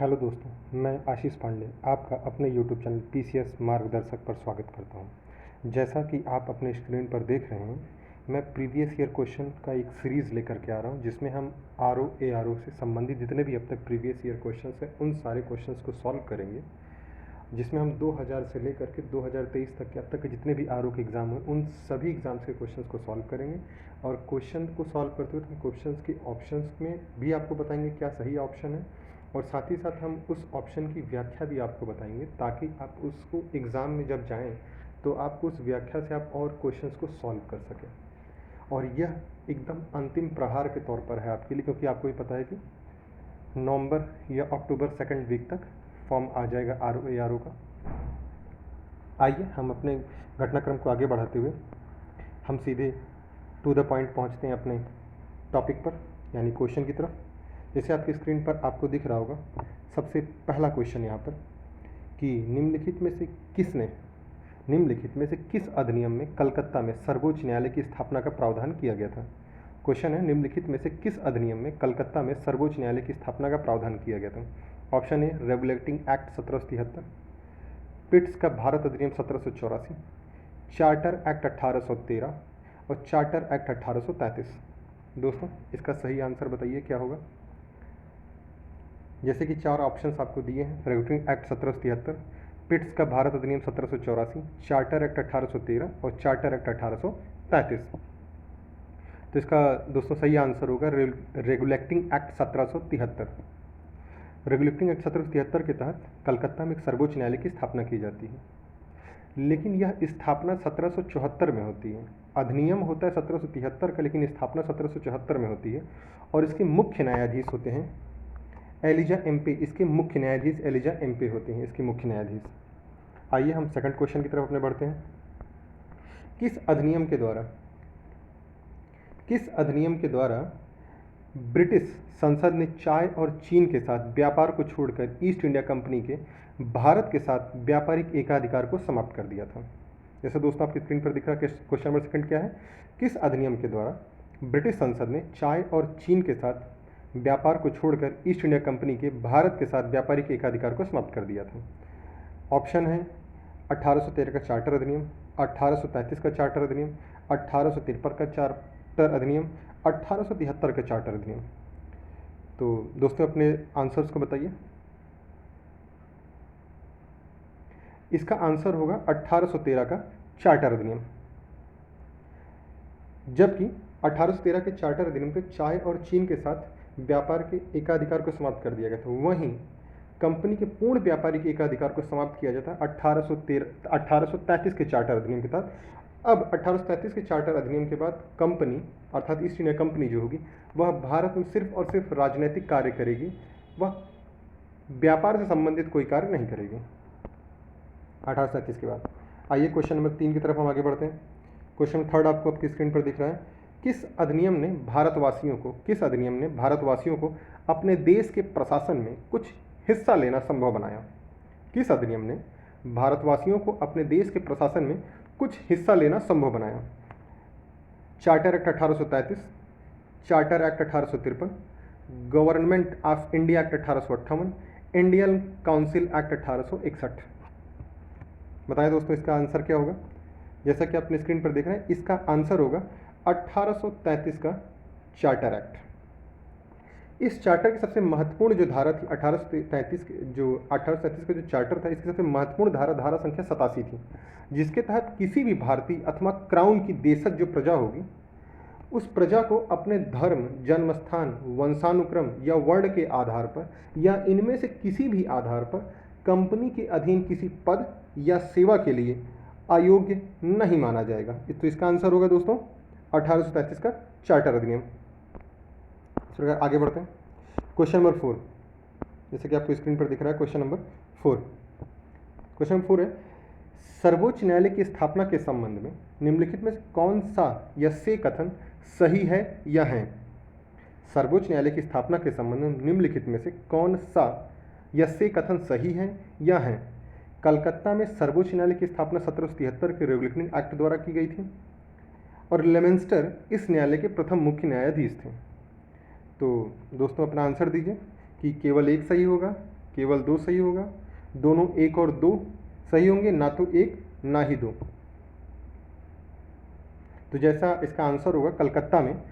Hello दोस्तों, मैं आशीष पांडे आपका अपने यूट्यूब चैनल पीसीएस मार्गदर्शक पर स्वागत करता हूं। जैसा कि आप अपने स्क्रीन पर देख रहे हैं, मैं प्रीवियस ईयर क्वेश्चन का एक सीरीज़ लेकर के आ रहा हूं, जिसमें हम आरओ एआरओ से संबंधित जितने भी अब तक प्रीवियस ईयर क्वेश्चंस हैं उन सारे क्वेश्चंस को सॉल्व करेंगे, जिसमें हम 2000 से लेकर के 2023 तक के अब तक के जितने भी आरओ के एग्ज़ाम हुए उन सभी एग्ज़ाम्स के क्वेश्चंस को सॉल्व करेंगे। और क्वेश्चन को सॉल्व करते हुए हम क्वेश्चंस के ऑप्शंस में भी आपको बताएंगे क्या सही ऑप्शन है, और साथ ही साथ हम उस ऑप्शन की व्याख्या भी आपको बताएंगे, ताकि आप उसको एग्ज़ाम में जब जाएं तो आप उस व्याख्या से आप और क्वेश्चंस को सॉल्व कर सकें। और यह एकदम अंतिम प्रहार के तौर पर है आपके लिए, क्योंकि आपको भी पता है कि नवंबर या अक्टूबर सेकंड वीक तक फॉर्म आ जाएगा आरओ एआरओ का। आइए हम अपने घटनाक्रम को आगे बढ़ाते हुए हम सीधे टू द पॉइंट पहुंचते हैं अपने टॉपिक पर, यानी क्वेश्चन की तरफ। जैसे आपकी स्क्रीन पर आपको दिख रहा होगा, सबसे पहला क्वेश्चन यहाँ पर कि निम्नलिखित में से किस अधिनियम में कलकत्ता में सर्वोच्च न्यायालय की स्थापना का प्रावधान किया गया था। क्वेश्चन है, निम्नलिखित में से किस अधिनियम में कलकत्ता में सर्वोच्च न्यायालय की स्थापना का प्रावधान किया गया था। ऑप्शन ए रेगुलेटिंग एक्ट 1773, पिट्स का भारत अधिनियम 1784, चार्टर एक्ट 1813 और चार्टर एक्ट 1833। दोस्तों इसका सही आंसर बताइए क्या होगा। जैसे कि चार ऑप्शंस आपको दिए हैं, रेगुलेटिंग एक्ट 1773, पिट्स का भारत अधिनियम 1784, चार्टर एक्ट 1813 और चार्टर एक्ट 1833। तो इसका दोस्तों सही आंसर होगा रेगुलेटिंग एक्ट 1773। रेगुलेटिंग एक्ट 1773 के तहत कलकत्ता में एक सर्वोच्च न्यायालय की स्थापना की जाती है, लेकिन यह स्थापना 1774 में होती है। अधिनियम होता है 1773 का, लेकिन स्थापना 1774 में होती है। और इसके मुख्य न्यायाधीश होते हैं एलिजा एमपे। इसके मुख्य न्यायाधीश एलिजा एमपे होते हैं इसके मुख्य न्यायाधीश। आइए हम सेकंड क्वेश्चन की तरफ अपने बढ़ते हैं। किस अधिनियम के द्वारा ब्रिटिश संसद ने चाय और चीन के साथ व्यापार को छोड़कर ईस्ट इंडिया कंपनी के भारत के साथ व्यापारिक एकाधिकार को समाप्त कर दिया था। जैसे दोस्तों आपकी स्क्रीन पर दिख रहा है, क्वेश्चन नंबर सेकंड क्या है, किस अधिनियम के द्वारा ब्रिटिश संसद ने चाय और चीन के साथ व्यापार को छोड़कर ईस्ट इंडिया कंपनी के भारत के साथ व्यापारिक एकाधिकार को समाप्त कर दिया था। ऑप्शन है 1813 का चार्टर अधिनियम, 1833 का चार्टर अधिनियम, 1853 का चार्टर अधिनियम, 1873 का चार्टर अधिनियम। तो दोस्तों अपने आंसर्स को बताइए। इसका आंसर होगा 1813 का चार्टर अधिनियम। जबकि 1813 के चार्टर अधिनियम पे चाय और चीन के साथ व्यापार के एकाधिकार को समाप्त कर दिया गया था, वहीं कंपनी के पूर्ण व्यापारिक एकाधिकार को समाप्त किया जाता है 1833 के चार्टर अधिनियम के तहत। अब 1833 के चार्टर अधिनियम के बाद कंपनी अर्थात ईस्ट इंडिया कंपनी जो होगी वह भारत में सिर्फ और सिर्फ राजनीतिक कार्य करेगी, वह व्यापार से संबंधित कोई कार्य नहीं करेगी 1837 के बाद। आइए क्वेश्चन नंबर 3 की तरफ हम आगे बढ़ते हैं। क्वेश्चन थर्ड आपको आपकी स्क्रीन पर दिख रहा है, किस अधिनियम ने भारतवासियों को अपने देश के प्रशासन में कुछ हिस्सा लेना संभव बनाया। किस अधिनियम ने भारतवासियों को अपने देश के प्रशासन में कुछ हिस्सा लेना संभव बनाया। Charter act 1833, charter act 1853, government of India act 1858, Indian council act 1861। बताएं दोस्तों इसका आंसर क्या होगा। जैसा कि अपने स्क्रीन पर देख रहे हैं, इसका आंसर होगा 1833 का चार्टर एक्ट। इस चार्टर की सबसे महत्वपूर्ण जो धारा थी 1833 का जो चार्टर था, इसकी सबसे महत्वपूर्ण धारा संख्या 87 थी, जिसके तहत किसी भी भारतीय अथवा क्राउन की देशज जो प्रजा होगी उस प्रजा को अपने धर्म, जन्मस्थान, वंशानुक्रम या वर्ण के आधार पर या इनमें से किसी भी आधार पर कंपनी के अधीन किसी पद या सेवा के लिए अयोग्य नहीं माना जाएगा। तो इसका आंसर होगा दोस्तों 1833 का चार्टर अधिनियम। आगे बढ़ते हैं। क्वेश्चन नंबर 4, जैसे कि आपको स्क्रीन पर दिख रहा है, क्वेश्चन नंबर 4। क्वेश्चन नंबर 4 है, सर्वोच्च न्यायालय की स्थापना के संबंध में निम्नलिखित में से कौन सा या से कथन सही है या है। सर्वोच्च न्यायालय की स्थापना के संबंध में निम्नलिखित में से कौन सा या से कथन सही है या है। कलकत्ता में सर्वोच्च न्यायालय की स्थापना 1773 के रेगुलेटिंग एक्ट द्वारा की गई थी और लेमेंस्टर इस न्यायालय के प्रथम मुख्य न्यायाधीश थे। तो दोस्तों अपना आंसर दीजिए कि केवल एक सही होगा केवल 2 सही होगा, दोनों 1 और 2 सही होंगे, ना तो 1 ना ही 2। तो जैसा इसका आंसर होगा, कलकत्ता में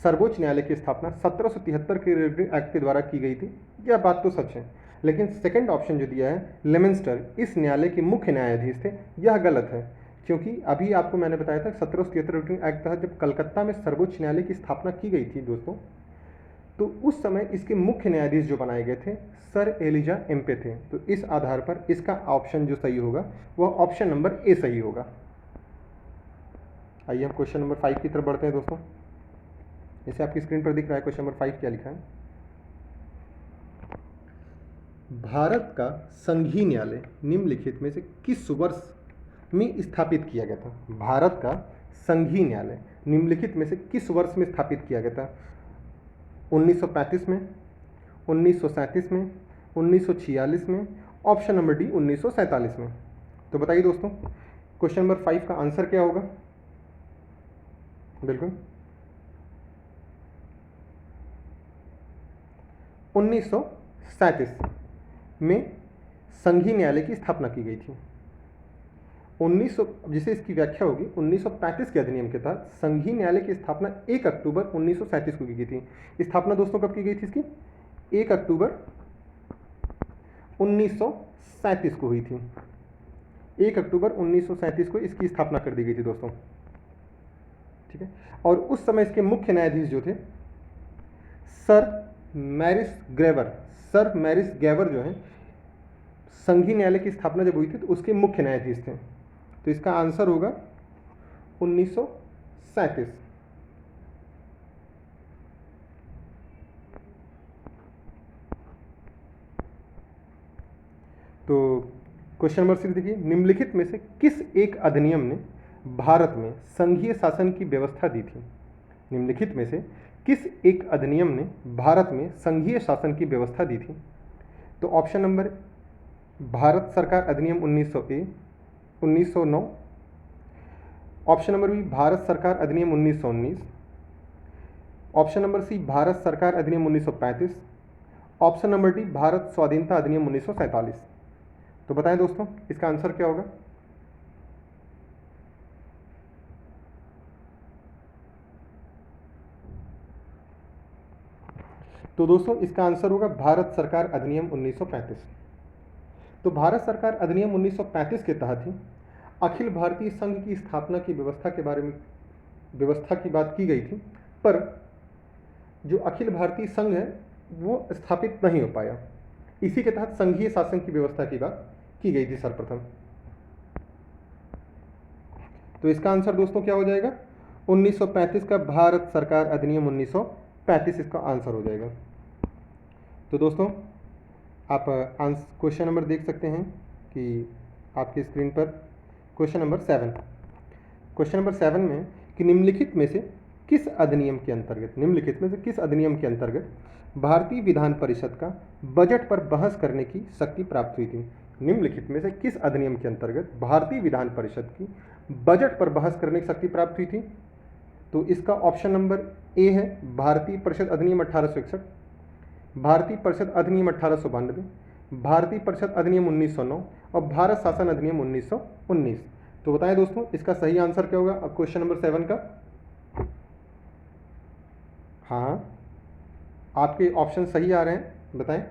सर्वोच्च न्यायालय की स्थापना 1773 के रेलवे एक्ट के द्वारा की गई थी। यह बात तो सच है, लेकिन सेकंड ऑप्शन जो दिया है लेमेंस्टर इस न्यायालय के मुख्य न्यायाधीश थे, यह गलत है। क्योंकि अभी आपको मैंने बताया था 1773 रेलवे एक्ट तहत जब कलकत्ता में सर्वोच्च न्यायालय की स्थापना की गई थी दोस्तों, तो उस समय इसके मुख्य न्यायाधीश जो बनाए गए थे सर एलिजा एम्पे थे। तो इस आधार पर इसका ऑप्शन जो सही होगा वह ऑप्शन नंबर ए सही होगा। आइए हम क्वेश्चन नंबर 5 की तरफ बढ़ते हैं दोस्तों। जैसे आपकी स्क्रीन पर दिख रहा है क्वेश्चन नंबर 5 क्या लिखा है। भारत का संघीय न्यायालय निम्नलिखित में से किस वर्ष में स्थापित किया गया था? भारत का संघीय न्यायालय निम्नलिखित में से किस वर्ष में स्थापित किया गया था? 1935 में, 1937 में, 1946 में, ऑप्शन नंबर डी 1947 में। तो बताइए दोस्तों क्वेश्चन नंबर 5 का आंसर क्या होगा? बिल्कुल 1937 में संघीय न्यायालय की स्थापना की गई थी। 1900 जिसे इसकी व्याख्या होगी 1935 के अधिनियम के तहत संघीय न्यायालय की स्थापना 1 अक्टूबर 1937 को की गई थी। स्थापना दोस्तों कब की गई थी इसकी? 1 अक्टूबर 1937 को हुई थी। 1 अक्टूबर 1937 को इसकी स्थापना कर दी गई थी दोस्तों, ठीक है। और उस समय इसके मुख्य न्यायाधीश जो थे सर मैरिस ग्रेवर जो है, संघीय न्यायालय की स्थापना जब हुई थी तो उसके मुख्य न्यायाधीश थे। तो इसका आंसर होगा 1937। तो क्वेश्चन नंबर 6 देखिए, निम्नलिखित में से किस एक अधिनियम ने भारत में संघीय शासन की व्यवस्था दी थी? निम्नलिखित में से किस एक अधिनियम ने भारत में संघीय शासन की व्यवस्था दी थी? तो ऑप्शन नंबर भारत सरकार अधिनियम 1909, ऑप्शन नंबर बी भारत सरकार अधिनियम 1919, ऑप्शन नंबर सी भारत सरकार अधिनियम 1935, ऑप्शन नंबर डी भारत स्वाधीनता अधिनियम 1947। तो बताएं दोस्तों इसका आंसर क्या होगा? तो दोस्तों इसका आंसर होगा भारत सरकार अधिनियम 1935। तो भारत सरकार अधिनियम 1935 के तहत ही अखिल भारतीय संघ की स्थापना की व्यवस्था के बारे में व्यवस्था की बात की गई थी, पर जो अखिल भारतीय संघ है वो स्थापित नहीं हो पाया। इसी के तहत संघीय शासन की व्यवस्था की बात की गई थी सर्वप्रथम। तो इसका आंसर दोस्तों क्या हो जाएगा? 1935 का भारत सरकार अधिनियम 1935 इसका आंसर हो जाएगा। तो दोस्तों आप क्वेश्चन नंबर देख सकते हैं कि आपकी स्क्रीन पर क्वेश्चन नंबर 7। क्वेश्चन नंबर 7 में कि निम्नलिखित में से किस अधिनियम के अंतर्गत भारतीय विधान परिषद का बजट पर बहस करने की शक्ति प्राप्त हुई थी? निम्नलिखित में से किस अधिनियम के अंतर्गत भारतीय विधान परिषद की बजट पर बहस करने की शक्ति प्राप्त हुई थी? तो इसका ऑप्शन नंबर ए है भारतीय परिषद अधिनियम 1861, भारतीय परिषद अधिनियम 1892, भारतीय परिषद अधिनियम 1909 और भारत शासन अधिनियम 1919। तो बताएं दोस्तों इसका सही आंसर क्या होगा क्वेश्चन नंबर 7 का? हाँ आपके ऑप्शन सही आ रहे हैं, बताएं।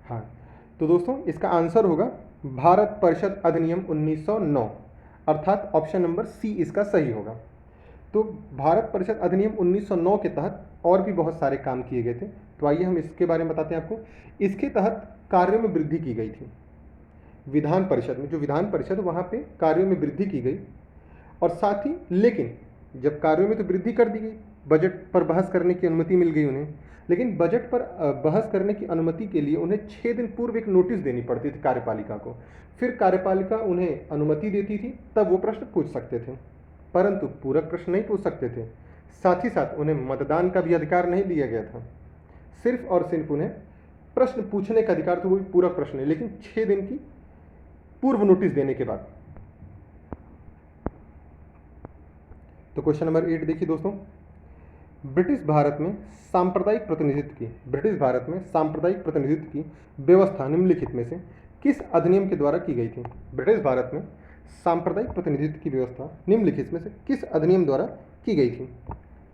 हाँ तो दोस्तों इसका आंसर होगा भारत परिषद अधिनियम 1909, अर्थात ऑप्शन नंबर सी इसका सही होगा। तो भारत परिषद अधिनियम 1909 के तहत और भी बहुत सारे काम किए गए थे। तो आइए हम इसके बारे में बताते हैं आपको। इसके तहत कार्यों में वृद्धि की गई थी। विधान परिषद में जो विधान परिषद वहाँ पे कार्यों में वृद्धि की गई, और साथ ही लेकिन जब कार्यों में तो वृद्धि कर दी गई, बजट पर बहस करने की अनुमति मिल गई उन्हें, लेकिन बजट पर बहस करने की अनुमति के लिए उन्हें 6 दिन पूर्व एक नोटिस देनी पड़ती थी कार्यपालिका को। फिर कार्यपालिका उन्हें अनुमति देती थी, तब वो प्रश्न पूछ सकते थे, परंतु पूरक प्रश्न नहीं पूछ सकते थे। साथ ही साथ उन्हें मतदान का भी अधिकार नहीं दिया गया था। सिर्फ और सिर्फ उन्हें प्रश्न पूछने का अधिकार था, वो भी पूरक प्रश्न नहीं, लेकिन 6 दिन की पूर्व नोटिस देने के बाद। तो क्वेश्चन नंबर 8 देखिए दोस्तों, ब्रिटिश भारत में सांप्रदायिक प्रतिनिधित्व की व्यवस्था निम्नलिखित में से किस अधिनियम के द्वारा की गई थी? ब्रिटिश भारत में सांप्रदायिक प्रतिनिधित्व की व्यवस्था निम्नलिखित में से किस अधिनियम द्वारा की गई थी?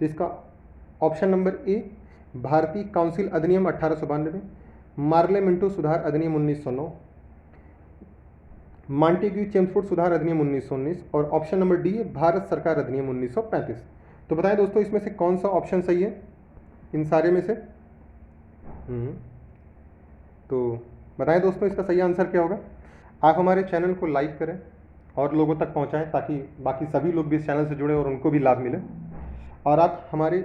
तो इसका ऑप्शन नंबर ए भारतीय काउंसिल अधिनियम 1892, मार्ले मिंटो सुधार अधिनियम 1909, मॉन्टेग्यू चेम्सफोर्ड सुधार अधिनियम 1919 और ऑप्शन नंबर डी है भारत सरकार अधिनियम 1935। तो बताएं दोस्तों इसमें से कौन सा ऑप्शन सही है इन सारे में से? तो बताएं दोस्तों इसका सही आंसर क्या होगा? आप हमारे चैनल को लाइक करें और लोगों तक पहुंचाएं ताकि बाकी सभी लोग भी इस चैनल से जुड़े और उनको भी लाभ मिले। और आप हमारे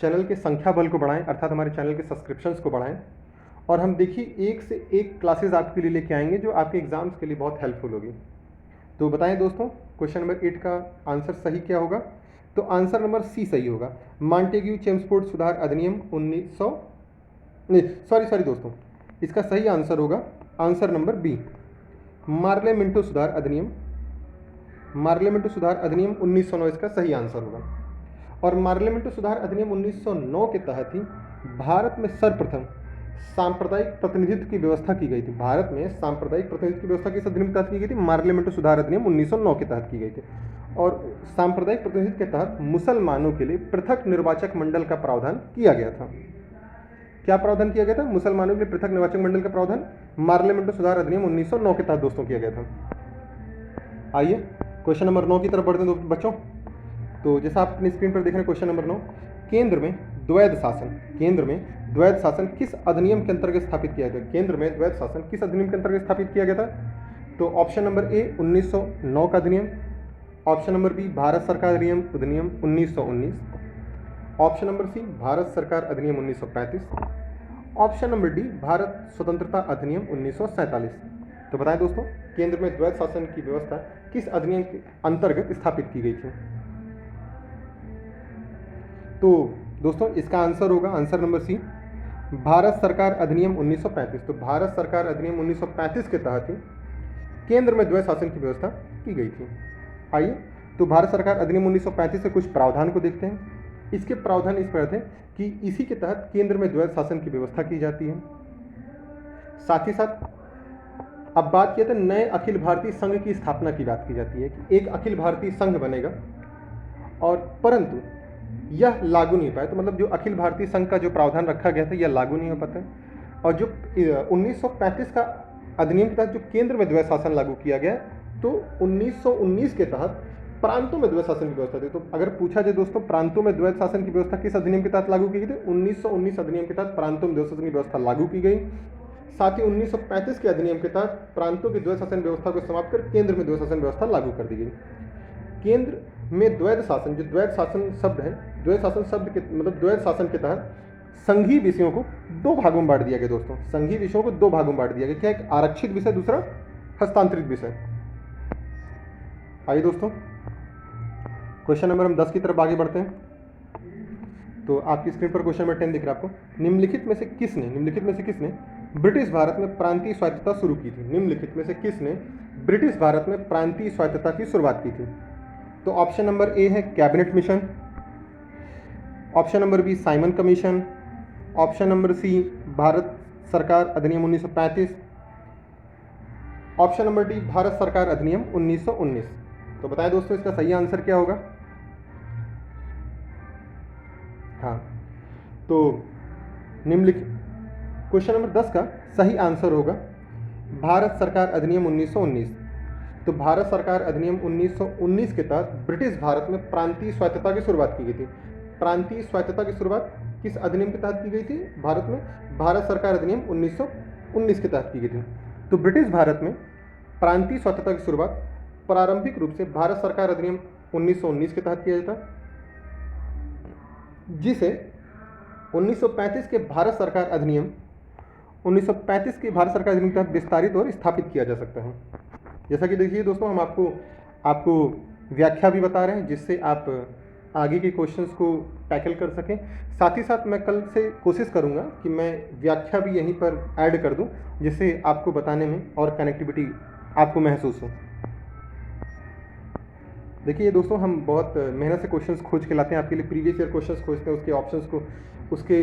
चैनल के संख्या बल को बढ़ाएं, अर्थात हमारे चैनल के सब्सक्रिप्शंस को बढ़ाएं। और हम देखिए एक से एक क्लासेस आपके लिए लेके आएंगे जो आपके एग्जाम्स के लिए बहुत हेल्पफुल होगी। तो बताएं दोस्तों क्वेश्चन नंबर 8 का आंसर सही क्या होगा? तो आंसर नंबर सी सही होगा, मॉन्टेग्यू चेम्सफोर्ड सुधार अधिनियम 1900 नहीं सॉरी दोस्तों, इसका सही आंसर होगा answer number B, Morley Minto सुधार अधिनियम 1909 इसका सही आंसर होगा। और मार्ले मिंटो सुधार अधिनियम 1909 के तहत ही भारत में सर्वप्रथम सांप्रदायिक प्रतिनिधित्व की व्यवस्था की गई थी। भारत में सांप्रदायिक प्रतिनिधित्व की व्यवस्था किस अधिनियम के तहत की गई थी? मार्ले मिंटो सुधार अधिनियम 1909 के तहत की गई थी। और सांप्रदायिक प्रतिनिधित्व के तहत मुसलमानों के लिए पृथक निर्वाचक मंडल का प्रावधान किया गया था। क्या प्रावधान किया गया था? मुसलमानों के लिए पृथक निर्वाचक मंडल का प्रावधान मार्ले मिंटो सुधार अधिनियम 1909 के तहत दोस्तों किया गया था। आइए क्वेश्चन नंबर 9 की तरफ बढ़ते हैं बच्चों। तो जैसा आप अपनी स्क्रीन पर देख रहे हैं क्वेश्चन नंबर 9, केंद्र में द्वैध शासन किस अधिनियम के अंतर्गत स्थापित किया गया? केंद्र में द्वैध शासन किस अधिनियम के अंतर्गत स्थापित किया गया था? तो ऑप्शन नंबर ए 1909 का अधिनियम, ऑप्शन नंबर बी भारत सरकार अधिनियम 1919, ऑप्शन नंबर सी भारत सरकार अधिनियम 1935, ऑप्शन नंबर डी भारत स्वतंत्रता अधिनियम 1947। तो बताएं दोस्तों केंद्र में द्वैध शासन की व्यवस्था किस अधिनियम के अंतर्गत स्थापित की गई थी? तो दोस्तों इसका आंसर होगा आंसर नंबर सी, भारत सरकार अधिनियम 1935। तो भारत सरकार अधिनियम 1935 के तहत ही केंद्र में द्वैध शासन की व्यवस्था की गई थी। आइए तो भारत सरकार अधिनियम 1935 से कुछ प्रावधान को देखते हैं। इसके प्रावधान इस प्रकार थे कि इसी के तहत केंद्र में द्वैध शासन की व्यवस्था की जाती है। साथ ही साथ अब बात किया था नए अखिल भारतीय संघ की स्थापना की बात की जाती है कि एक अखिल भारतीय संघ बनेगा, और परंतु यह लागू नहीं पाया। तो मतलब जो अखिल भारतीय संघ का जो प्रावधान रखा गया था यह लागू नहीं हो पाता है। और जो 1935 का अधिनियम के तहत जो केंद्र में द्वैध शासन लागू किया गया तो 1919 के तहत प्रांतों में द्वैध शासन की व्यवस्था थी। तो अगर पूछा जाए दोस्तों प्रांतों में द्वैध शासन की व्यवस्था किस अधिनियम के तहत लागू की गई थी? 1919 अधिनियम के तहत प्रांतों में द्वैध शासन की व्यवस्था लागू की गई। साथ ही 1935 के अधिनियम के तहत प्रांतों की द्वैध शासन व्यवस्था को समाप्त कर केंद्र में द्वैध शासन व्यवस्था लागू कर दी गई। केंद्र में द्वैध शासन, जो द्वैध शासन शब्द है, द्वैध शासन शब्द के मतलब द्वैध शासन के तहत संघीय विषयों को दो भागों में बांट दिया गया दोस्तों। संघीय विषयों को दो भागों में बांट दिया गया। क्या? एक आरक्षित विषय, दूसरा हस्तांतरित विषय। आइए दोस्तों क्वेश्चन नंबर हम 10 की तरफ आगे बढ़ते हैं। तो आपकी स्क्रीन पर क्वेश्चन नंबर 10 दिख रहा है आपको। निम्नलिखित में से किसने ब्रिटिश भारत में प्रांतीय स्वायत्तता शुरू की थी? निम्नलिखित में से किसने ब्रिटिश भारत में प्रांतीय स्वायत्तता की शुरुआत की थी? तो ऑप्शन नंबर ए है cabinet mission, option number B Simon commission, option number C Bharat सरकार अधिनियम 1935, ऑप्शन नंबर डी भारत सरकार अधिनियम 1919। तो बताएं दोस्तों इसका सही आंसर क्या होगा? हाँ, तो निम्नलिखित क्वेश्चन नंबर 10 का सही आंसर होगा भारत सरकार अधिनियम 1919। तो भारत सरकार अधिनियम 1919 के तहत ब्रिटिश भारत में प्रांतीय स्वायत्तता की शुरुआत की गई थी। प्रांतीय स्वायत्तता की शुरुआत किस अधिनियम के तहत की गई थी? भारत में भारत सरकार अधिनियम 1919 के तहत की गई थी। तो ब्रिटिश भारत में प्रांतीय स्वायत्तता की शुरुआत प्रारंभिक रूप से भारत सरकार अधिनियम 1919 के तहत किया जाता, जिसे 1935 के भारत सरकार अधिनियम के तहत विस्तारित और स्थापित किया जा सकता है। जैसा कि देखिए दोस्तों हम आपको व्याख्या भी बता रहे हैं जिससे आप आगे के क्वेश्चंस को टैकल कर सकें। साथ ही साथ मैं कल से कोशिश करूंगा कि मैं व्याख्या भी यहीं पर ऐड कर दूं जिससे आपको बताने में और कनेक्टिविटी आपको महसूस हो। देखिए दोस्तों, हम बहुत मेहनत से क्वेश्चंस खोज के लाते हैं आपके लिए, प्रीवियस ईयर क्वेश्चंस खोजते हैं, उसके ऑप्शंस को, उसके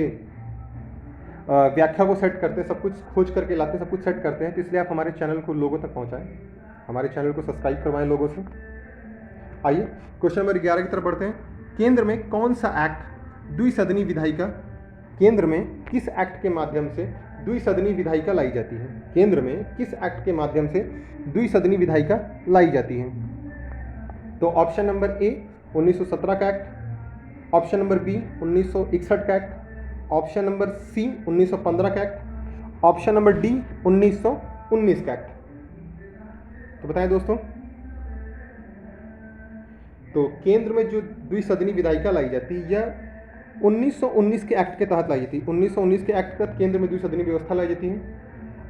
व्याख्या को सेट करते हैं, सब कुछ खोज करके लाते हैं, सब कुछ सेट करते हैं। तो इसलिए आप हमारे चैनल को लोगों तक पहुंचाएं, हमारे चैनल को सब्सक्राइब करवाएं लोगों से। आइए क्वेश्चन नंबर 11 की तरफ बढ़ते हैं। केंद्र में कौन सा एक्ट द्विसदनी विधायिका, केंद्र में किस एक्ट के माध्यम से द्विसदनी विधायिका लाई जाती है? केंद्र में किस एक्ट के माध्यम से द्विसदनी विधायिका लाई जाती है? तो ऑप्शन नंबर ए 1917 का एक्ट, ऑप्शन नंबर बी 1961 का एक्ट, ऑप्शन नंबर सी 1915 का एक्ट, ऑप्शन नंबर डी 1919 का एक्ट। तो बताएं दोस्तों, तो केंद्र में जो द्विसदनी विधायिका लाई जाती है यह 1919 के एक्ट के तहत लाई जाती है। 1919 के एक्ट के तहत केंद्र में द्विसदनी व्यवस्था लाई जाती है।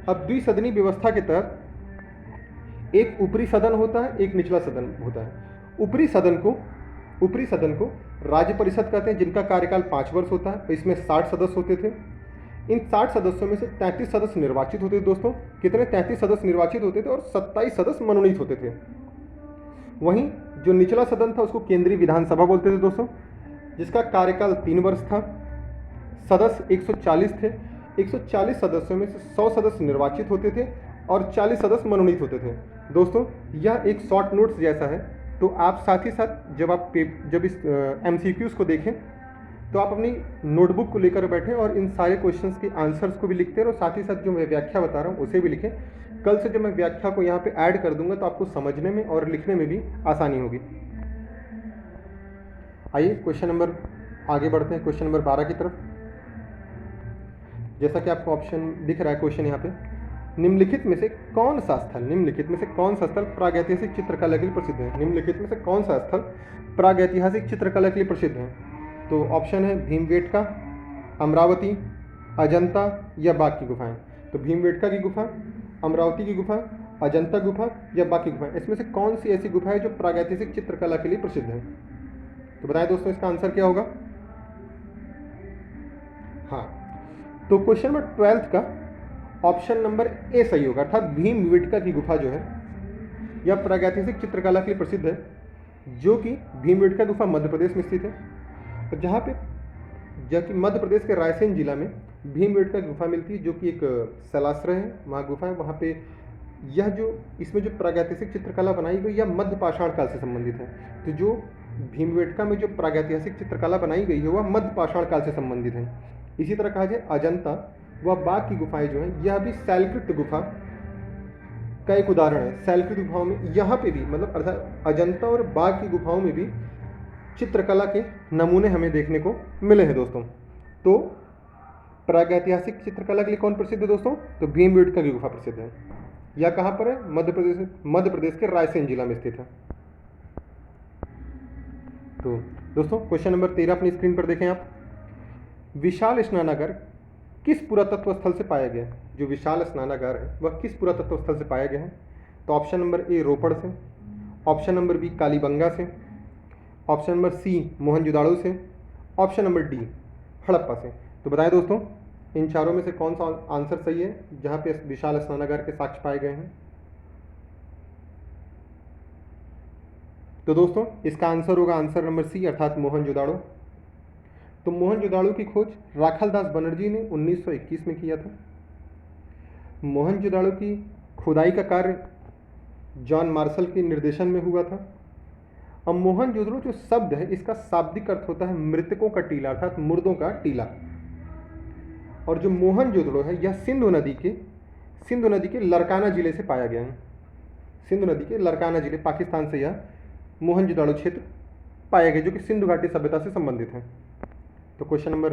अब द्विसदनी व्यवस्था के तहत एक ऊपरी सदन होता है, एक निचला सदन होता है। ऊपरी सदन को राज्य परिषद कहते हैं, जिनका कार्यकाल 5 वर्ष होता है। इसमें 60 सदस्य होते थे। इन 60 सदस्यों में से 33 सदस्य निर्वाचित होते थे दोस्तों। कितने? 33 सदस्य निर्वाचित होते थे और 27 सदस्य मनोनीत होते थे। वहीं जो निचला सदन था उसको केंद्रीय विधानसभा बोलते थे दोस्तों, जिसका कार्यकाल 3 वर्ष था। सदस्य 140 थे। 140 सदस्यों में से 100 सदस्य निर्वाचित होते थे और 40 सदस्य मनोनीत होते थे। दोस्तों यह एक शॉर्ट नोट्स जैसा है, तो आप साथ ही साथ जब इस MCQs को देखें तो आप अपनी नोटबुक को लेकर बैठें और इन सारे क्वेश्चंस के आंसर्स को भी लिखते हैं और साथ ही साथ जो मैं व्याख्या बता रहा हूँ उसे भी लिखें। कल से जब मैं व्याख्या को यहाँ पे ऐड कर दूंगा तो आपको समझने में और लिखने में भी आसानी होगी। आइए क्वेश्चन नंबर आगे बढ़ते हैं, क्वेश्चन नंबर 12 की तरफ। जैसा कि आपको ऑप्शन दिख रहा है क्वेश्चन यहाँ पे, निम्नलिखित में से कौन सा स्थल प्रागैतिहासिक चित्रकला के लिए प्रसिद्ध है? निम्नलिखित में से कौन सा स्थल प्रागैतिहासिक चित्रकला के लिए प्रसिद्ध है? तो ऑप्शन है भीमबेटका, अमरावती, अजंता या बाघ की गुफाएं। तो भीमबेटका की गुफा, अमरावती की गुफा, अजंता गुफा या बाघ की गुफाएं, इसमें से कौन सी ऐसी गुफा है जो प्रागैतिहासिक चित्रकला के लिए प्रसिद्ध है? तो बताएं दोस्तों इसका आंसर क्या होगा? हाँ, तो क्वेश्चन नंबर 12 का ऑप्शन नंबर ए सही होगा, अर्थात भीमबेटका की गुफा जो है यह प्रागैतिहासिक चित्रकला के लिए प्रसिद्ध है, जो कि भीमबेटका गुफा मध्य प्रदेश में स्थित है। तो जहाँ मध्य प्रदेश के रायसेन जिला में भीमबेटका गुफा मिलती है, जो कि एक शैलाश्रय है, वहाँ गुफा है। वहाँ पे इसमें जो प्रागैतिहासिक चित्रकला बनाई गई यह मध्य पाषाण काल से संबंधित है। तो जो भीमबेटका में जो प्रागैतिहासिक चित्रकला बनाई गई है वह मध्य पाषाण काल से संबंधित है। इसी तरह कहा जाए अजंता व बाघ की गुफाएं जो हैं यह भी शैलकृत गुफा का एक उदाहरण है। शैलकृत गुफाओं में यहाँ पे भी मतलब अर्थात अजंता और बाघ की गुफाओं में भी चित्रकला के नमूने हमें देखने को मिले हैं दोस्तों। तो प्रागैतिहासिक चित्रकला के लिए कौन प्रसिद्ध है दोस्तों? तो भीमबेटका की गुफा प्रसिद्ध है। यह कहाँ पर है? मध्य प्रदेश के रायसेन जिला में स्थित है। तो दोस्तों क्वेश्चन नंबर 13 अपनी स्क्रीन पर देखें आप। विशाल स्नानागार किस पुरातत्व स्थल से पाया गया? जो विशाल स्नानागार है वह किस पुरातत्व स्थल से पाया गया है? तो ऑप्शन नंबर ए रोपड़ से, ऑप्शन नंबर बी कालीबंगा से, ऑप्शन नंबर सी मोहनजोदाड़ो से, ऑप्शन नंबर डी हड़प्पा से। तो बताएं दोस्तों इन चारों में से कौन सा आंसर सही है जहाँ पे विशाल स्नानागार के साक्ष्य पाए गए हैं? तो दोस्तों इसका आंसर होगा आंसर नंबर सी, अर्थात मोहनजोदाड़ो। तो मोहनजोदाड़ो की खोज राखालदास बनर्जी ने 1921 में किया था। मोहनजोदाड़ो की खुदाई का कार्य जॉन मार्शल के निर्देशन में हुआ था। अब मोहनजोदड़ो जो शब्द है इसका शाब्दिक अर्थ होता है मृतकों का टीला, अर्थात मुर्दों का टीला। और जो मोहनजोदड़ो है यह सिंधु नदी के लरकाना जिले से पाया गया है। सिंधु नदी के लरकाना जिले, पाकिस्तान से यह मोहनजोदाड़ो क्षेत्र पाया गया, जो कि सिंधु घाटी सभ्यता से संबंधित है। तो क्वेश्चन नंबर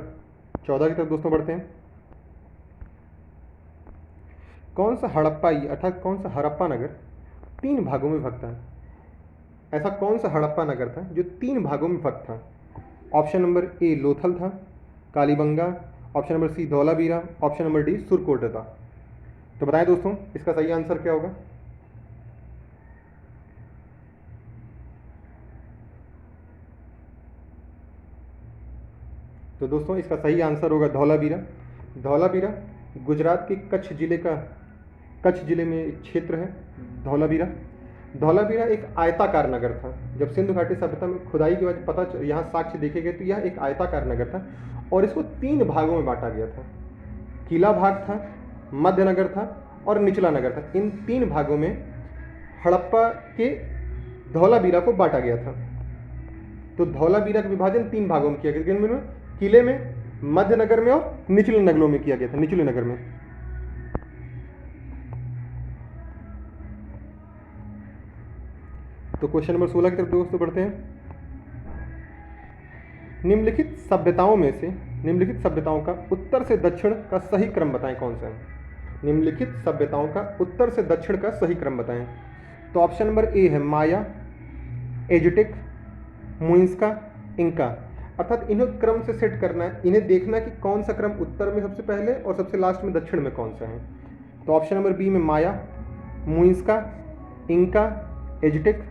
14 की तरफ दोस्तों बढ़ते हैं। कौन सा हड़प्पाई अर्थात कौन सा हड़प्पा नगर 3 भागों में विभक्त था? ऐसा कौन सा हड़प्पा नगर था जो 3 भागों में विभक्त था? ऑप्शन नंबर ए लोथल था, Kalibanga, option number C Dholavira, option number D Surkot था। तो बताएं दोस्तों इसका सही आंसर क्या होगा? तो दोस्तों इसका सही आंसर होगा धौलावीरा। धौलावीरा गुजरात के कच्छ जिले में एक क्षेत्र है धौलावीरा। धौलावीरा एक आयताकार नगर था। जब सिंधु घाटी सभ्यता में खुदाई के बाद यहाँ साक्ष्य देखे गए तो यह एक आयताकार नगर था और इसको 3 भागों में बांटा गया था। किला भाग था, मध्य नगर था और निचला नगर था। इन 3 भागों में हड़प्पा के धौलावीरा को बांटा गया था। तो धौलावीरा का विभाजन 3 भागों में किया गया, जिनमें किले में, मध्य नगर में और निचले नगरों में किया गया था, निचले नगर में। तो क्वेश्चन नंबर 16 की तरफ दोस्तों बढ़ते हैं। निम्नलिखित सभ्यताओं का उत्तर से दक्षिण का सही क्रम बताएं, कौन सा है? निम्नलिखित सभ्यताओं का उत्तर से दक्षिण का सही क्रम बताएं। तो ऑप्शन नंबर ए है माया, एजिटिक, मुइंस्का, इंका। अर्थात इन्हें क्रम से सेट करना है, इन्हें देखना है कि कौन सा क्रम उत्तर में सबसे पहले और सबसे लास्ट में दक्षिण में कौन सा है। तो ऑप्शन नंबर बी में माया, मुइंस्का, इंका, एजिटिक।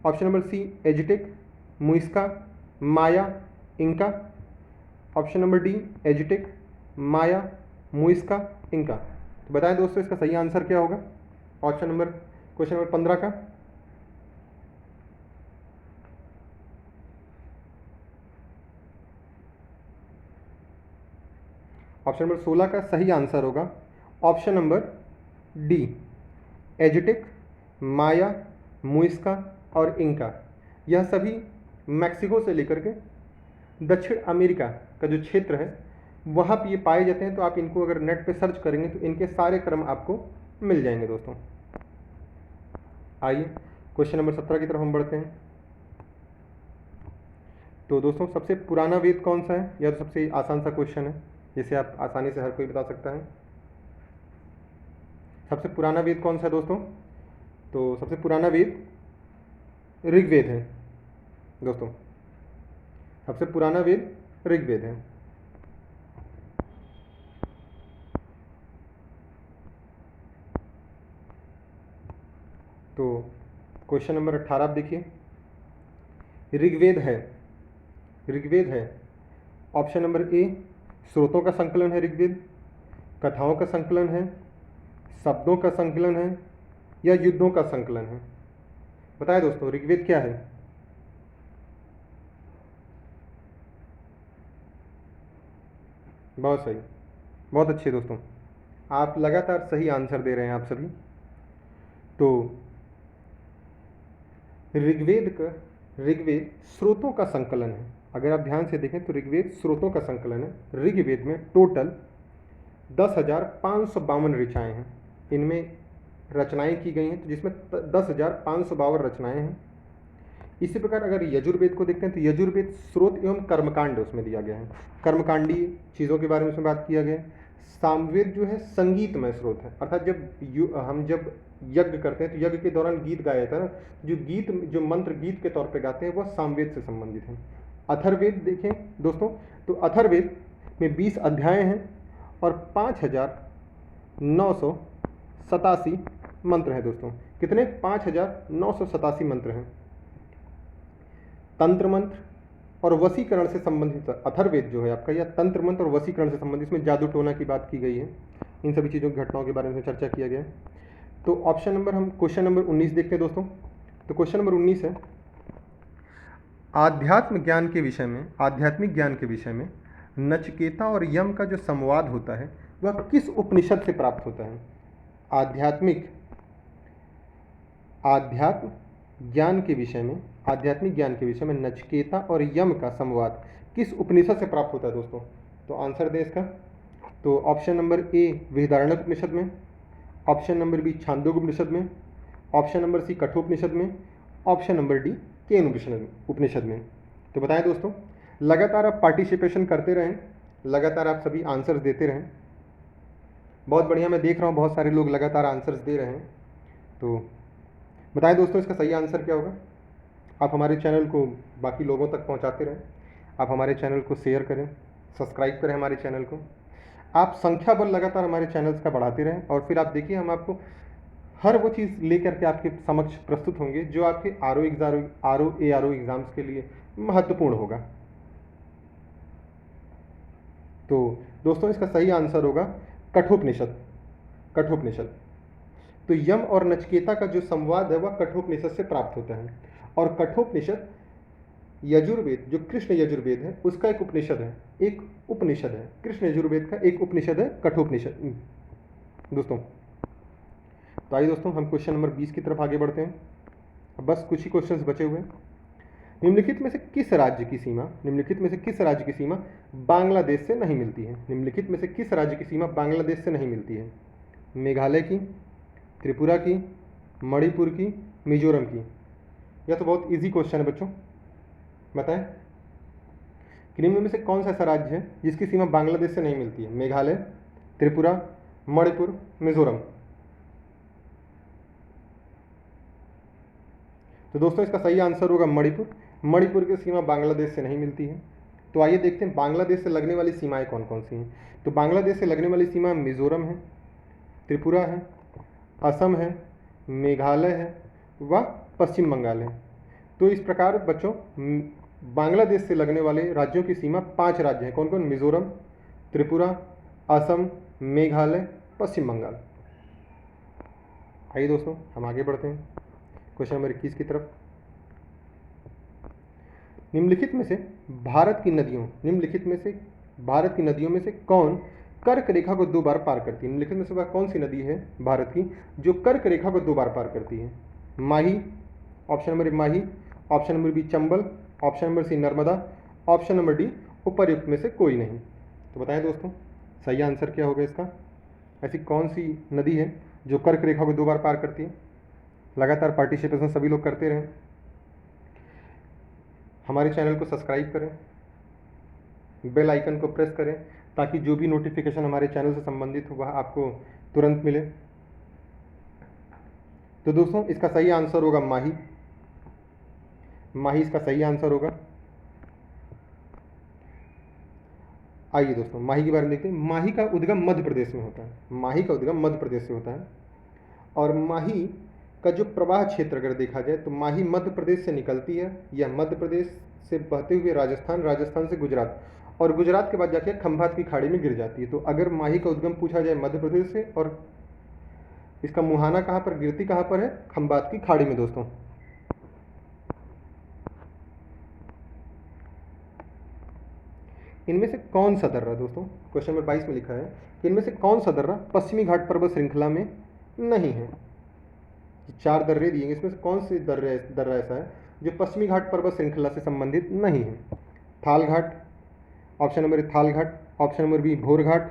ऑप्शन नंबर सी एजिटिक, मुइस्का, माया, इंका। ऑप्शन नंबर डी एजिटिक, माया, मुइस्का, इंका। तो बताएं दोस्तों इसका सही आंसर क्या होगा क्वेश्चन नंबर 15 का। ऑप्शन नंबर 16 का सही आंसर होगा ऑप्शन नंबर डी, एजिटिक, माया, मुइस्का और इंका। यह सभी मैक्सिको से लेकर के दक्षिण अमेरिका का जो क्षेत्र है वहाँ पे ये पाए जाते हैं। तो आप इनको अगर नेट पे सर्च करेंगे तो इनके सारे क्रम आपको मिल जाएंगे दोस्तों। आइए क्वेश्चन नंबर 17 की तरफ हम बढ़ते हैं। तो दोस्तों सबसे पुराना वेद कौन सा है? यह तो सबसे आसान सा क्वेश्चन है जिसे आप आसानी से हर कोई बता सकता है। सबसे पुराना वेद कौन सा है दोस्तों? तो सबसे पुराना वेद ऋग्वेद है दोस्तों। सबसे पुराना वेद ऋग्वेद है। तो क्वेश्चन नंबर 18 आप देखिए। ऋग्वेद है ऑप्शन नंबर ए, स्रोतों का संकलन है ऋग्वेद, कथाओं का संकलन है, शब्दों का संकलन है या युद्धों का संकलन है? बताएं दोस्तों ऋग्वेद क्या है? बहुत सही, बहुत अच्छे दोस्तों, आप लगातार सही आंसर दे रहे हैं आप सभी। तो ऋग्वेद स्रोतों का संकलन है। अगर आप ध्यान से देखें तो ऋग्वेद स्रोतों का संकलन है। ऋग्वेद में टोटल 10,552 ऋचाएँ हैं। इनमें रचनाएं की गई हैं तो जिसमें 10,552 रचनाएं हैं। इसी प्रकार अगर यजुर्वेद को देखते हैं तो यजुर्वेद स्रोत एवं कर्मकांड उसमें दिया गया है। कर्मकांडीय चीज़ों के बारे में उसमें बात किया गया है। सामवेद जो है संगीतमय स्रोत है, अर्थात हम जब यज्ञ करते हैं तो यज्ञ के दौरान गीत गाया जाता है ना, जो मंत्र गीत के तौर पे गाते हैं वह सामवेद से संबंधित है। अथर्ववेद देखें दोस्तों तो अथर्ववेद में 20 अध्याय हैं और 5,987 मंत्र हैं दोस्तों। कितने? 5,987 मंत्र हैं। तंत्र मंत्र और वशीकरण से संबंधित अथर्ववेद जो है आपका, यह तंत्र मंत्र और वशीकरण से संबंधित, इसमें जादू टोना की बात की गई है। इन सभी चीज़ों की घटनाओं के बारे में चर्चा किया गया है। तो हम क्वेश्चन नंबर 19 देखते हैं दोस्तों। तो क्वेश्चन नंबर 19 है, आध्यात्मिक ज्ञान के विषय में नचिकेता और यम का जो संवाद होता है वह किस उपनिषद से प्राप्त होता है? आध्यात्मिक ज्ञान के विषय में नचिकेता और यम का संवाद किस उपनिषद से प्राप्त होता है दोस्तों? तो आंसर दें इसका। तो ऑप्शन नंबर ए बृहदारण्यक उपनिषद में, ऑप्शन नंबर बी छांदोग्य उपनिषद में, ऑप्शन नंबर सी कठोपनिषद में, ऑप्शन नंबर डी केन उपनिषद में। तो बताएं दोस्तों, लगातार आप पार्टिसिपेशन करते रहें, लगातार आप सभी आंसर्स देते रहें। बहुत बढ़िया, मैं देख रहा हूँ बहुत सारे लोग लगातार आंसर्स दे रहे हैं। तो बताएं दोस्तों इसका सही आंसर क्या होगा। आप हमारे चैनल को बाकी लोगों तक पहुंचाते रहें, आप हमारे चैनल को शेयर करें, सब्सक्राइब करें हमारे चैनल को। आप संख्या बल लगातार हमारे चैनल्स का बढ़ाते रहें और फिर आप देखिए हम आपको हर वो चीज़ लेकर के आपके समक्ष प्रस्तुत होंगे जो आपके आरओ एग्ज़ाम्स के लिए महत्वपूर्ण होगा। तो दोस्तों इसका सही आंसर होगा कठोपनिषद। तो यम और नचिकेता का जो संवाद है वह कठोपनिषद से प्राप्त होता है। और कठोपनिषद यजुर्वेद, जो कृष्ण यजुर्वेद है उसका एक उपनिषद है, कृष्ण यजुर्वेद का एक उपनिषद है कठोपनिषद दोस्तों। तो आइए दोस्तों हम क्वेश्चन नंबर 20 की तरफ आगे बढ़ते हैं। अब बस कुछ ही क्वेश्चंस बचे हुए हैं। निम्नलिखित में से किस राज्य की सीमा बांग्लादेश से नहीं मिलती है? निम्नलिखित में से किस राज्य की सीमा बांग्लादेश से नहीं मिलती है? मेघालय की, त्रिपुरा की, मणिपुर की, मिजोरम की? यह तो बहुत इजी क्वेश्चन है बच्चों, बताएं कि निम्न में से कौन सा ऐसा राज्य है जिसकी सीमा बांग्लादेश से नहीं मिलती है? मेघालय, त्रिपुरा, मणिपुर, मिजोरम? तो दोस्तों इसका सही आंसर होगा मणिपुर। मणिपुर की सीमा बांग्लादेश से नहीं मिलती है। तो आइए देखते हैं बांग्लादेश से लगने वाली सीमाएं कौन कौन सी हैं। तो बांग्लादेश से लगने वाली सीमा मिजोरम है, त्रिपुरा है, असम है, मेघालय है व पश्चिम बंगाल है। तो इस प्रकार बच्चों बांग्लादेश से लगने वाले राज्यों की सीमा 5 राज्य हैं। कौन कौन? मिजोरम, त्रिपुरा, असम, मेघालय, पश्चिम बंगाल। आइए दोस्तों हम आगे बढ़ते हैं क्वेश्चन नंबर 21 की तरफ। निम्नलिखित में से भारत की नदियों में से कौन कर्क रेखा को 2 बार पार करती है? निम्नलिखित में से वह कौन सी नदी है भारत की जो कर्क रेखा को 2 बार पार करती है? Mahi, option number A Mahi, option number B Chambal, option number C Narmada, option number D उपर्युक्त में से कोई नहीं। तो बताएं दोस्तों सही आंसर क्या होगा इसका? ऐसी कौन सी नदी है जो कर्क रेखा को 2 बार पार करती है? लगातार पार्टिसिपेशन सभी लोग करते रहें, हमारे चैनल को सब्सक्राइब करें, बेल आइकन को प्रेस करें ताकि जो भी नोटिफिकेशन हमारे चैनल से संबंधित हो वह आपको तुरंत मिले। तो दोस्तों इसका सही आंसर होगा माही। इसका सही आंसर होगा। आइए दोस्तों माही के बारे में देखते हैं। माही का उद्गम मध्य प्रदेश में होता है। से होता है। और माही का जो प्रवाह क्षेत्र अगर देखा जाए तो माही मध्य प्रदेश से निकलती है, या मध्य प्रदेश से बहते हुए राजस्थान से गुजरात, और गुजरात के बाद जाके खंभात की खाड़ी में गिर जाती है। तो अगर माही का उद्गम पूछा जाए मध्य प्रदेश से, और इसका मुहाना कहाँ पर, गिरती कहाँ पर है? खंभात की खाड़ी में दोस्तों। इनमें से कौन सा दर्रा दोस्तों, क्वेश्चन नंबर 22 में लिखा है कि इनमें से कौन सा दर्रा पश्चिमी घाट पर्वत श्रृंखला में नहीं है? 4 दर्रे दिए हैं, इसमें से कौन सी दर्रा ऐसा है जो पश्चिमी घाट पर्वत श्रृंखला से संबंधित नहीं है? थाल घाट, ऑप्शन नंबर ए थाल घाट, ऑप्शन नंबर बी भोर घाट,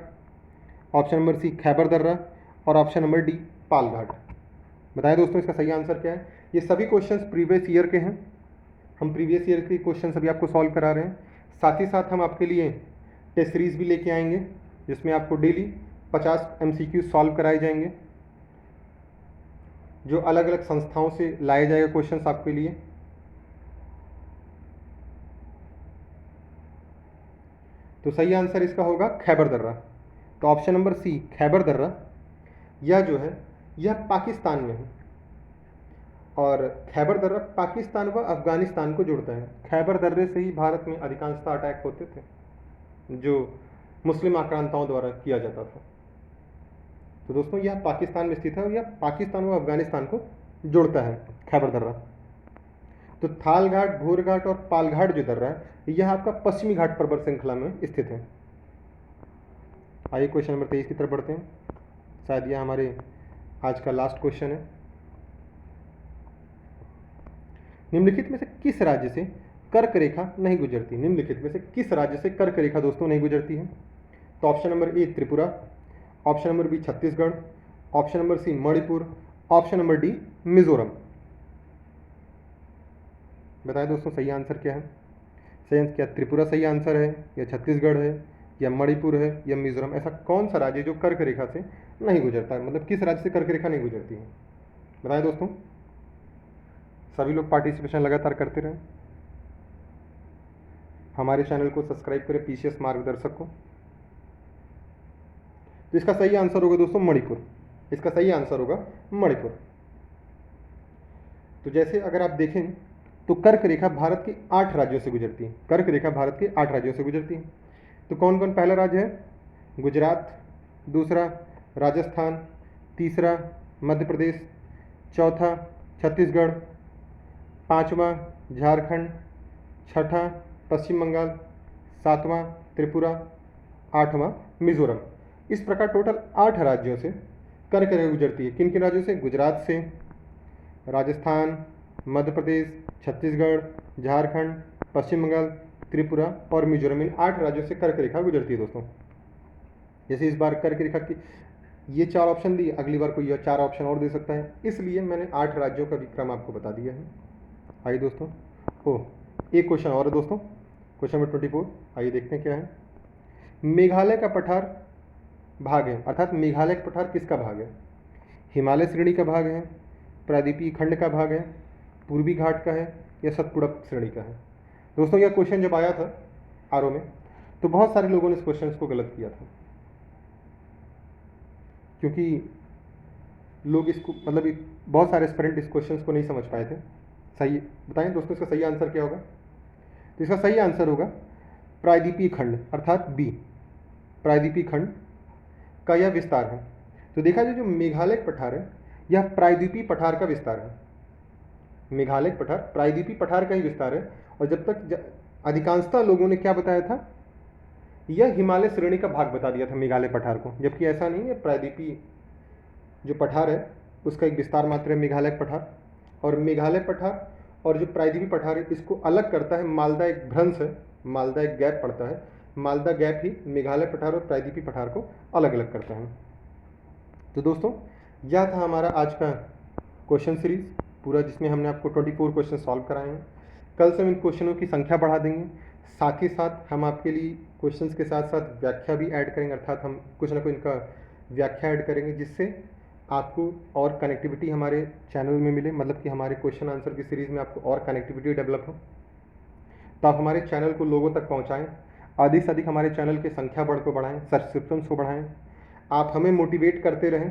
ऑप्शन नंबर सी खैबर दर्रा, और ऑप्शन नंबर डी पाल घाट। बताएं दोस्तों इसका सही आंसर क्या है? ये सभी क्वेश्चंस प्रीवियस ईयर के हैं। हम प्रीवियस ईयर के क्वेश्चन अभी आपको सॉल्व करा रहे हैं। साथ ही साथ हम आपके लिए टेस्ट सीरीज भी लेके आएंगे जिसमें आपको डेली 50 MCQ सॉल्व कराए जाएंगे, जो अलग अलग संस्थाओं से लाया जाएगा क्वेश्चंस आपके लिए। तो सही आंसर इसका होगा खैबर दर्रा। तो ऑप्शन नंबर सी खैबर दर्रा, यह जो है यह पाकिस्तान में है, और खैबर दर्रा पाकिस्तान व अफगानिस्तान को जोड़ता है। खैबर दर्रे से ही भारत में अधिकांशतः अटैक होते थे जो मुस्लिम आक्रांताओं द्वारा किया जाता था। तो दोस्तों यह पाकिस्तान में स्थित है और यह पाकिस्तान व अफगानिस्तान को जोड़ता है खैबर दर्रा। तो थाल घाट, भोर घाट और पाल घाट जो दर्रा है यह आपका पश्चिमी घाट पर्वत श्रृंखला में स्थित है। आइए क्वेश्चन नंबर 23 की तरफ बढ़ते हैं। शायद यह हमारे आज का लास्ट क्वेश्चन है। निम्नलिखित में से किस राज्य से कर्क रेखा नहीं गुजरती? निम्नलिखित में से किस राज्य से कर्क रेखा दोस्तों नहीं गुजरती है? तो option number A Tripura, option number B Chhattisgarh, option number C Manipur, option number D Mizoram. बताएं दोस्तों सही आंसर क्या है? सही आंसर क्या त्रिपुरा सही आंसर है, या छत्तीसगढ़ है, या मणिपुर है, या मिजोरम? ऐसा कौन सा राज्य जो कर्क रेखा से नहीं गुजरता है? मतलब किस राज्य से कर्क रेखा नहीं गुजरती है? बताएं दोस्तों। सभी लोग पार्टिसिपेशन लगातार करते रहें, हमारे चैनल को सब्सक्राइब करें PCS मार्गदर्शक को। तो इसका सही आंसर होगा दोस्तों मणिपुर। इसका सही आंसर होगा मणिपुर। तो जैसे अगर आप देखें तो कर्क रेखा भारत के 8 राज्यों से गुजरती है। कर्क रेखा भारत के 8 राज्यों से गुजरती है। तो कौन कौन? पहला राज्य है गुजरात, दूसरा राजस्थान, तीसरा मध्य प्रदेश, चौथा छत्तीसगढ़, पाँचवा झारखंड, छठा पश्चिम बंगाल, सातवां त्रिपुरा, आठवां मिजोरम। इस प्रकार टोटल 8 राज्यों से कर्क रेखा गुजरती है। किन किन राज्यों से? गुजरात से, राजस्थान, मध्य प्रदेश, छत्तीसगढ़, झारखंड, पश्चिम बंगाल, त्रिपुरा और मिजोरम। इन 8 राज्यों से कर्क रेखा गुजरती है दोस्तों। जैसे इस बार कर्क रेखा की ये 4 ऑप्शन दिए, अगली बार कोई 4 ऑप्शन और दे सकता है, इसलिए मैंने 8 राज्यों का भी क्रम आपको बता दिया है। आइए दोस्तों, एक क्वेश्चन और है दोस्तों, क्वेश्चन नंबर 24। आइए देखते हैं क्या है। मेघालय का पठार भाग है, अर्थात मेघालय का पठार किसका भाग है? हिमालय श्रेणी का भाग है, प्रायद्वीपीय खंड का भाग है, पूर्वी घाट का है या सतपुड़ा श्रेणी का है? दोस्तों यह क्वेश्चन जब आया था आरओ में तो बहुत सारे लोगों ने इस क्वेश्चन को गलत किया था, क्योंकि लोग इसको बहुत सारे एस्पिरेंट इस क्वेश्चन को नहीं समझ पाए थे। सही बताएं दोस्तों, इसका सही आंसर क्या होगा? तो इसका सही आंसर होगा प्रायद्वीपीय खंड, अर्थात बी, प्रायद्वीपीय खंड का यह विस्तार है। तो देखा जाए जो मेघालय पठार है यह प्रायद्वीपीय पठार का विस्तार है। मेघालय पठार प्रायद्वीपीय पठार का ही विस्तार है। और जब तक अधिकांशतः लोगों ने क्या बताया था, यह हिमालय श्रेणी का भाग बता दिया था मेघालय पठार को, जबकि ऐसा नहीं है। प्रायद्वीपीय जो पठार है उसका एक विस्तार मात्र है मेघालय पठार, और मेघालय पठार और जो प्रायद्वीपीय पठार है इसको अलग करता है मालदा, एक भ्रंश है, मालदा एक गैप पड़ता है, मालदा गैप ही मेघालय पठार और प्रायद्वीपीय पठार को अलग अलग करता है। तो दोस्तों यह था हमारा आज का क्वेश्चन सीरीज पूरा, जिसमें हमने आपको 24 क्वेश्चन सॉल्व कराए हैं। कल से हम इन क्वेश्चनों की संख्या बढ़ा देंगे, साथ ही साथ हम आपके लिए क्वेश्चंस के साथ साथ व्याख्या भी ऐड करेंगे, अर्थात हम कुछ ना कुछ इनका व्याख्या ऐड करेंगे, जिससे आपको और कनेक्टिविटी हमारे चैनल में मिले, मतलब कि हमारे क्वेश्चन आंसर की सीरीज़ में आपको और कनेक्टिविटी डेवलप हो। तो आप हमारे चैनल को लोगों तक पहुंचाएं, अधिक से अधिक हमारे चैनल की संख्या बढ़ाएं, सब्सक्रिप्शंस को बढ़ाएं। आप हमें मोटिवेट करते रहें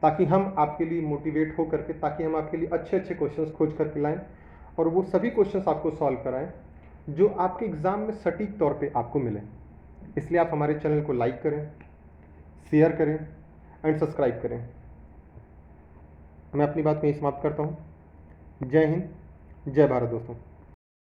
ताकि हम आपके लिए मोटिवेट हो करके, ताकि हम आपके लिए अच्छे अच्छे क्वेश्चंस खोज करके लाएं और वो सभी क्वेश्चंस आपको सॉल्व कराएं जो आपके एग्ज़ाम में सटीक तौर पे आपको मिले। इसलिए आप हमारे चैनल को लाइक करें, शेयर करें एंड सब्सक्राइब करें। मैं अपनी बात को यहीं समाप्त करता हूँ। जय हिंद, जय भारत दोस्तों।